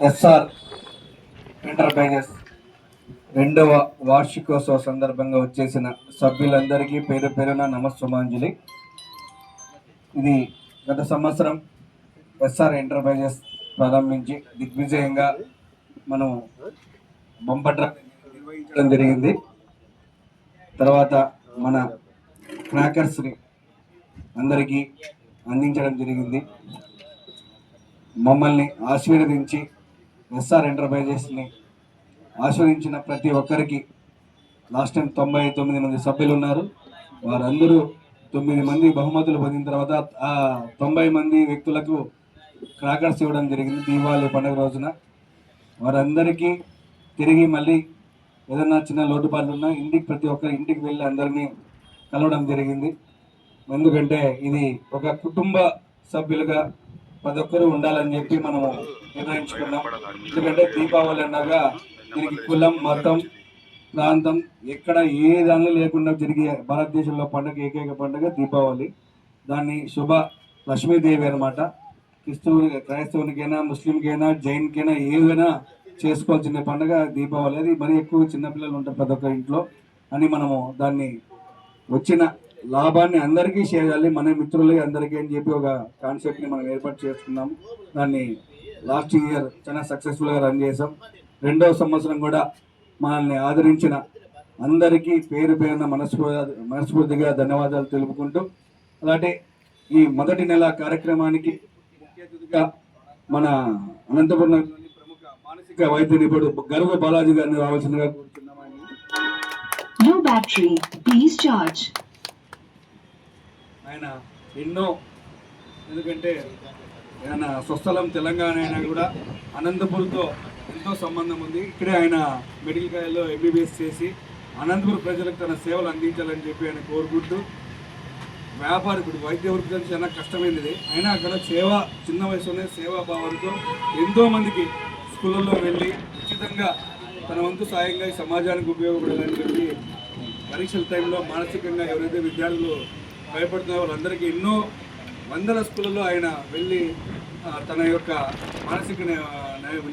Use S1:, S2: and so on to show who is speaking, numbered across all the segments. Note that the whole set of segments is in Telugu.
S1: ఎస్ఆర్ ఎంటర్ప్రైజెస్ రెండవ వార్షికోత్సవ సందర్భంగా వచ్చేసిన సభ్యులందరికీ పేరు పేరున నమస్సుమాంజలి. ఇది గత సంవత్సరం ఎస్ఆర్ ఎంటర్ప్రైజెస్ ప్రారంభించి దిగ్విజయంగా మనం బంపర్ నిర్వహించడం జరిగింది. తర్వాత మన క్రాకర్స్ని అందరికీ అందించడం జరిగింది. మమ్మల్ని ఆశీర్వదించి ఎస్ఆర్ ఎంటర్ప్రైజెస్ని ఆస్వాదించిన ప్రతి ఒక్కరికి లాస్ట్ టైం 99 మంది సభ్యులు ఉన్నారు. వారందరూ 9 మంది బహుమతులు పొందిన తర్వాత ఆ 90 మంది వ్యక్తులకు క్రాకర్స్ ఇవ్వడం జరిగింది దీపావళి పండుగ రోజున. వారందరికీ తిరిగి మళ్ళీ ఏదన్నా చిన్న లోటుపాట్లు ఉన్నా ప్రతి ఒక్కరి ఇంటికి వెళ్ళి అందరినీ కలవడం జరిగింది. ఎందుకంటే ఇది ఒక కుటుంబ సభ్యులుగా ప్రతి ఒక్కరూ ఉండాలని చెప్పి మనము నిర్ణయించుకున్నాం. ఎందుకంటే దీపావళి అనగా దీనికి కులం, మతం, ప్రాంతం ఎక్కడ ఏ దానిలో లేకుండా తిరిగి భారతదేశంలో పండుగ ఏకైక పండుగ దీపావళి. దాన్ని శుభ లక్ష్మీదేవి అనమాట. క్రైస్తవునికైనా, ముస్లింకైనా, జైన్కైనా ఏదైనా చేసుకోవాల్సిన పండుగ దీపావళి. అది మరీ ఎక్కువ చిన్నపిల్లలు ఉంటారు ప్రతి ఒక్క ఇంట్లో అని మనము దాన్ని వచ్చిన లాభాన్ని అందరికీ షేర్ చేయాలి, మన మిత్రులకి అందరికీ అని చెప్పి ఒక కాన్సెప్ట్ని మనం ఏర్పాటు చేసుకున్నాం. దాన్ని లాస్ట్ ఇయర్ చాలా సక్సెస్ఫుల్గా రన్ చేసాం. రెండవ సంవత్సరం కూడా మనల్ని ఆదరించిన అందరికీ పేరు పేరున మనస్ఫూర్తిగా ధన్యవాదాలు తెలుపుకుంటూ, అలాగే ఈ మొదటి నెల కార్యక్రమానికి ముఖ్య అతిథిగా మన అనంతపురం ప్రముఖ మానసిక వైద్య నిపుణుడు గర్వ బాలాజీ గారిని రావాల్సిందిగా కోరుతున్నామని. ఆయన ఎన్నో, ఎందుకంటే ఆయన స్వస్థలం తెలంగాణ అయినా కూడా అనంతపూర్తో ఎంతో సంబంధం ఉంది. ఇక్కడే ఆయన మెడికల్ కాలేజ్లో ఎంబీబీఎస్ చేసి అనంతపురం ప్రజలకు తన సేవలు అందించాలని చెప్పి ఆయన కోరుకుంటూ, వ్యాపారికుడు వైద్య వృత్తి చాలా కష్టమైనది అయినా అక్కడ చిన్న వయసులోనే సేవాభావంతో ఎంతోమందికి స్కూళ్ళల్లో వెళ్ళి ఉచితంగా తన వంతు సాయంగా ఈ సమాజానికి ఉపయోగపడాలని చెప్పి పరీక్షల టైంలో మానసికంగా ఎవరైతే విద్యార్థులు భయపడుతున్న వాళ్ళందరికీ ఎన్నో వందల స్కూళ్ళలో ఆయన వెళ్ళి తన యొక్క మానసిక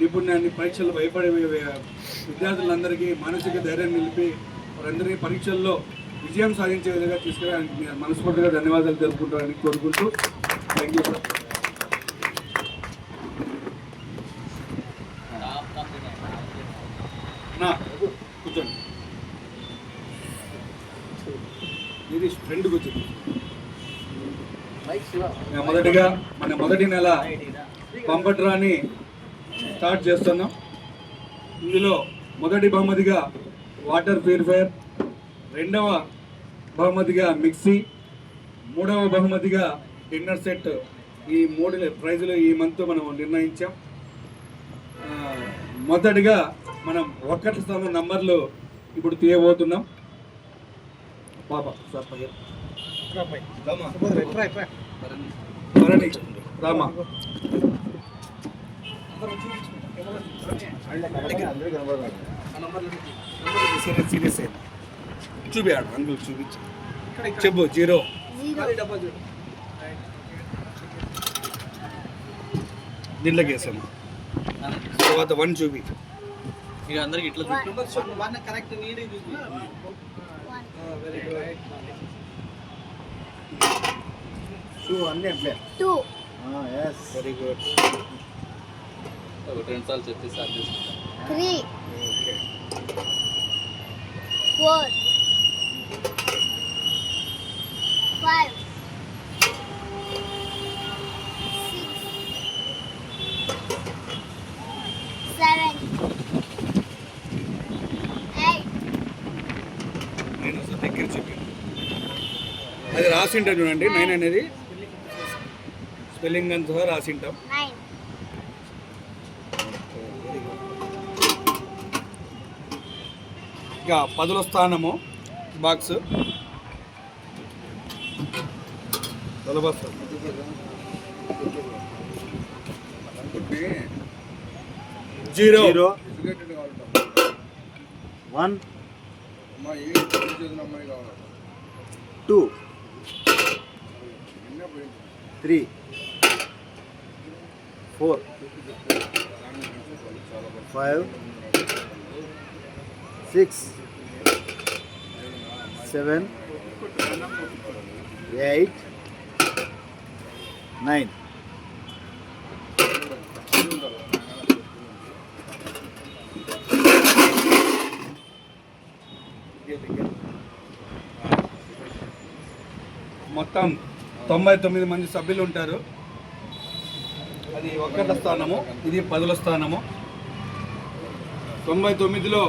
S1: నిపుణ్యాన్ని పరీక్షలు భయపడే విద్యార్థులందరికీ మానసిక ధైర్యం నిలిపి వారందరికీ పరీక్షల్లో విజయం సాధించే విధంగా తీసుకురావడానికి మనస్ఫూర్తిగా ధన్యవాదాలు తెలుపుకుంటారని కోరుకుంటూ థ్యాంక్ యూ సార్. కూర్చోండి, ఇది ఫ్రెండ్ కూర్చోండి. మొదటిగా మన మొదటి నెల పంపట్రాని స్టార్ట్ చేస్తున్నాం. ఇందులో మొదటి బహుమతిగా వాటర్ ప్యూరిఫైయర్, రెండవ బహుమతిగా మిక్సీ, మూడవ బహుమతిగా డిన్నర్ సెట్. ఈ 3 ప్రైజులు ఈ మంత్ మనం నిర్ణయించాం. మొదటిగా మనం 1 స్థానం నంబర్లు ఇప్పుడు తీయబోతున్నాం. పాప రామా చూపియాడు అంకుల్, చూపించు చెప్పు. 0 దీంట్లోకి వేసాము. తర్వాత 1 చూపి ఇక అందరికి ఇట్లా కరెక్ట్. 2 అన్నీ అట్లే. 2 వెరీ గుడ్. ఒక 2 సార్లు చెప్పి సార్ 3 4 5 6 7 8 నేను దగ్గర చెప్పి అది రాసింటాం చూడండి. 9 అనేది స్పెల్లింగ్ అంతా రాసింటాం. ఇక 10వ స్థానము బాక్స్ 0 1 2 3 4
S2: 5, 6, 7, 8, 9.
S1: మొత్తం 99 మంది సభ్యులు ఉంటారు. అది ఒక్కళ్ళ స్థానము, ఇది 10వ స్థానము. 99లో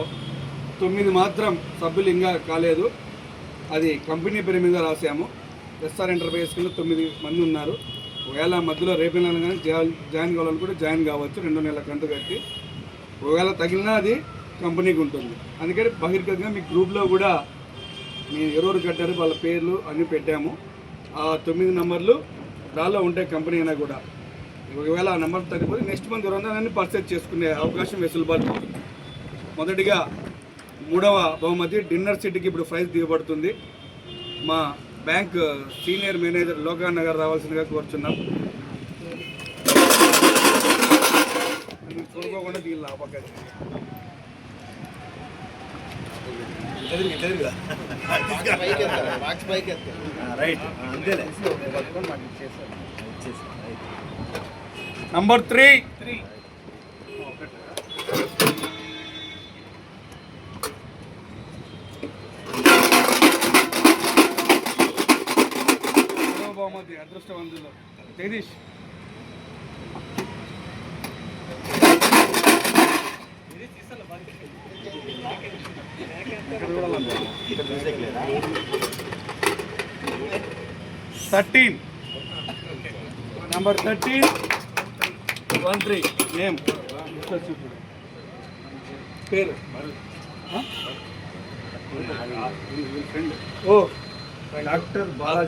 S1: 9 మాత్రం సభ్యులు ఇంకా కాలేదు. అది కంపెనీ పేరు మీద రాసాము. ఎస్ఆర్ ఎంటర్ప్రైజెస్ కింద 9 మంది ఉన్నారు. ఒకవేళ మధ్యలో రేపైనా కానీ జాయిన్ కావాలని కూడా జాయిన్ కావచ్చు, 2 నెలల కంతు కట్టి. ఒకవేళ తగిలినా అది కంపెనీకి ఉంటుంది. అందుకని బహిర్గతంగా మీ గ్రూప్లో కూడా మీరు ఎవరెవరు కట్టారు వాళ్ళ పేర్లు అన్నీ పెట్టాము. ఆ 9 నెంబర్లు దానిలో ఉంటాయి. కంపెనీ అయినా కూడా ఒకవేళ ఆ నెంబర్ తగ్గిపోతే నెక్స్ట్ మంత్ ఎవరైనా పర్చేజ్ చేసుకునే అవకాశం వెసులుబాటు ఉంటుంది. మొదటిగా 3వ బహుమతి డిన్నర్ సెట్కి ఇప్పుడు ప్రైజ్ దిగబడుతుంది. మా బ్యాంక్ సీనియర్ మేనేజర్ లోకాన్న గారు రావాల్సిందిగా కోరుచున్నాం. చూడుకోకుండా దీనిలో పక్కన నంబర్ 3 బహుమతి అదృష్టవంతులు జగదీష్. నంబర్ 13 13 నేమ్ పేరు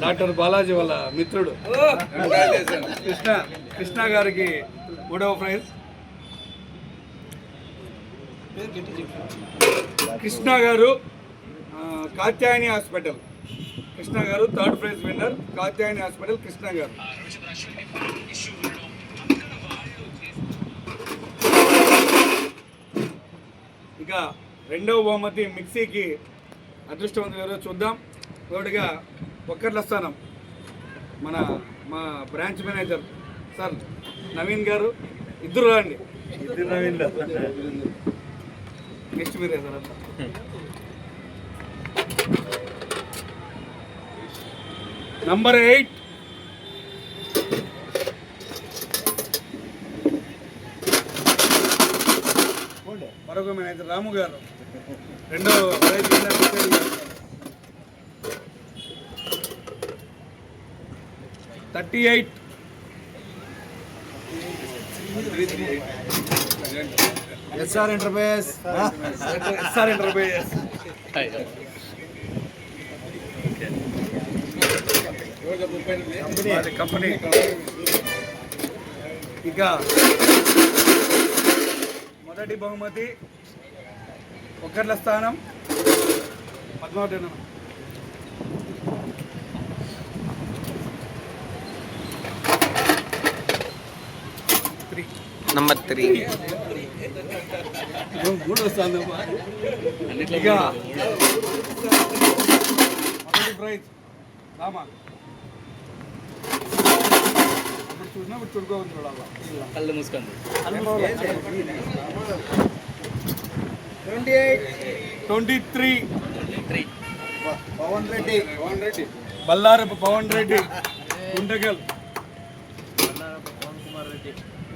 S1: డాక్టర్ బాలాజీ వాళ్ళ మిత్రుడు కృష్ణ గారికి 3వ ప్రైజ్. కృష్ణ గారు కాత్యాయని హాస్పిటల్. కృష్ణ గారు 3rd prize winner, Katyayani hospital Krishna గారు. ఇక 2వ బహుమతి మిక్సీకి అదృష్టవంతులు ఎవరో చూద్దాం. తోడుగా ఒక్కర్ల స్థానం మా బ్రాంచ్ మేనేజర్ సార్ నవీన్ గారు. ఇద్దరు రండి, నెక్స్ట్ మీరే సార్ అంతా. నంబర్ 8 మరొక మేనేజర్ రాము గారు. 2వ prize winner 38
S2: SR enterprises.
S1: SR enterprises company. ఇక మొదటి బహుమతి ఒక్కర్ల స్థానం 11
S3: నంబర్ 3
S1: 3వ స్థానం. ఇక మొదటి ప్రైజ్ రామా. ఇప్పుడు చూసినప్పుడు చుడుకోవచ్చు చూడాలి.
S3: కళ్ళు మూసుకోండి.
S1: 23
S2: పవన్ రెడ్డి.
S1: బల్లారపు పవన్ రెడ్డి గుంటకల్.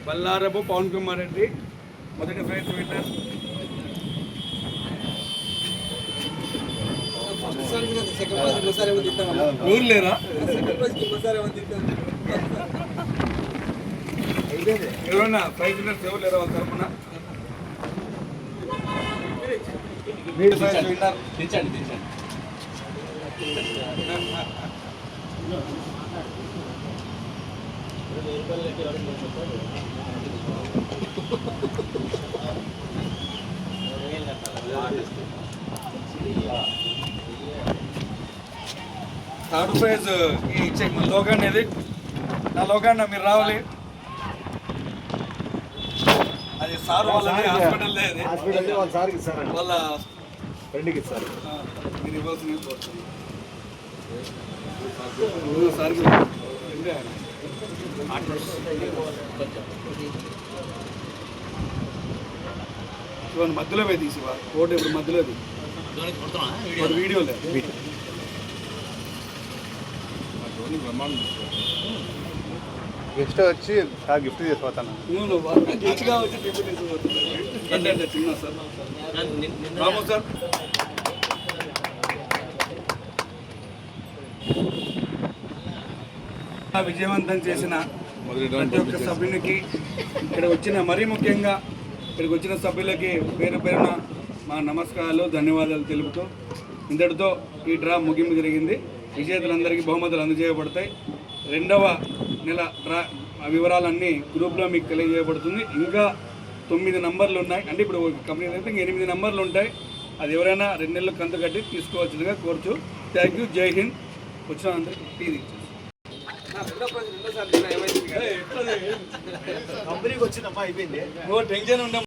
S1: బల్లారపు పవన్ కుమార్ రెడ్డి మొదటి ప్రైజ్ విన్నర్. ఊరు లేరా? ఎవరన్నా ప్రైజ్ విన్నర్స్ ఎవరు లేరా వాళ్ళ తరఫున? థర్డ్ ప్రైజ్ ఇచ్చే లోకాన్ని ఇది. నా లోకాన్ని మీరు రావాలి. అది సార్ వాళ్ళని హాస్పిటల్ లేదు
S2: హాస్పిటల్ వాళ్ళ సార్కి ఇస్తారండి,
S1: వాళ్ళ
S2: ఫ్రెండ్కి ఇస్తారు.
S1: మీరు ఇవ్వాల్సిన సార్కి ఇవన్నీ మధ్యలో పోయి తీసి కోట ఇప్పుడు మధ్యలో వీడియో లేదు
S2: గెస్ట్ వచ్చి గిఫ్ట్ తీసుకుపోతాను.
S1: గెస్ట్గా వచ్చి టిఫిన్ తీసుకుపోతుంది చిన్న సార్ రాము సార్ విజయవంతం చేసిన ప్రతి ఒక్క సభ్యునికి ఇక్కడ వచ్చిన మరీ ముఖ్యంగా ఇక్కడికి వచ్చిన సభ్యులకి పేరు పేరున మా నమస్కారాలు ధన్యవాదాలు తెలుపుతూ ఇంతటితో ఈ డ్రా ముగింపు జరిగింది. విజేతలందరికీ బహుమతులు అందజేయబడతాయి. 2వ నెల డ్రా వివరాలన్నీ గ్రూప్లో మీకు తెలియజేయబడుతుంది. ఇంకా 9 నంబర్లు ఉన్నాయి, అంటే ఇప్పుడు కంపెనీ అయితే ఇంక 8 నంబర్లు ఉంటాయి. అది ఎవరైనా 2 నెలలు కంతు కట్టి తీసుకోవాల్సిందిగా కోరుచు. థ్యాంక్ యూ, జై హింద్. వచ్చిన అందరికీ టీవీ
S2: కంపెనీకి వచ్చిందమ్మా, అయిపోయింది.
S1: టెన్షన్ ఉండే